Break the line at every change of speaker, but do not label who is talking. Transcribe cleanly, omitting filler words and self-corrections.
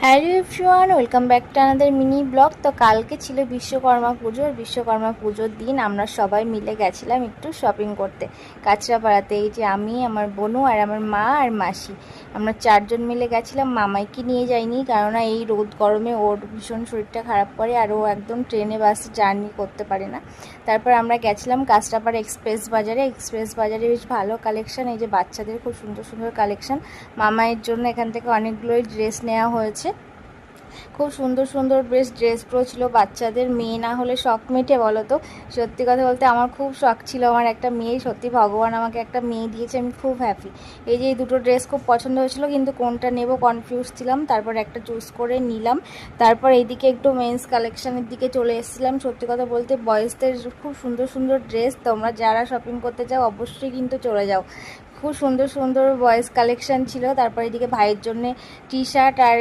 Hello everyone, welcome back to another mini blog. তো কালকে ছিল বিশ্বকর্মা পুজো। আর বিশ্বকর্মা পুজোর দিন আমরা সবাই মিলে গেছিলাম একটু শপিং করতে কাঁচরাপাড়াতে। এই যে আমি, আমার বোনু আর আমার মা আর মাসি, আমরা চারজন মিলে গেছিলাম। মামাইকে নিয়ে যাইনি, কেননা এই রোদ গরমে ওর ভীষণ শরীরটা খারাপ করে আর ও একদম ট্রেনে বাসে জার্নি করতে পারে না। তারপর আমরা গেছিলাম কাঁচরাপাড়া এক্সপ্রেস বাজারে। এক্সপ্রেস বাজারে বেশ ভালো কালেকশন, এই যে বাচ্চাদের খুব সুন্দর সুন্দর কালেকশন। মামাইয়ের জন্য এখান থেকে অনেকগুলোই ড্রেস নেওয়া হয়েছে। খুব সুন্দর সুন্দর বেশ ড্রেসগুলো ছিল বাচ্চাদের। মেয়ে না হলে শখ মেটে বলো তো? সত্যি কথা বলতে আমার খুব শখ ছিল আমার একটা মেয়ে। সত্যি ভগবান আমাকে একটা মেয়ে দিয়েছে, আমি খুব হ্যাপি। এই যে এই দুটো ড্রেস খুব পছন্দ হয়েছিল, কিন্তু কোনটা নেব কনফিউজ ছিলাম। তারপর একটা চুজ করে নিলাম। তারপর এইদিকে একটু মেন্স কালেকশানের দিকে চলে এসেছিলাম। সত্যি কথা বলতে বয়েজদের খুব সুন্দর সুন্দর ড্রেস, তোমরা যারা শপিং করতে চাও অবশ্যই কিন্তু চলে যাও। খুব সুন্দর সুন্দর বয়েজ কালেকশান ছিল। তারপর এদিকে ভাইয়ের জন্যে টি শার্ট আর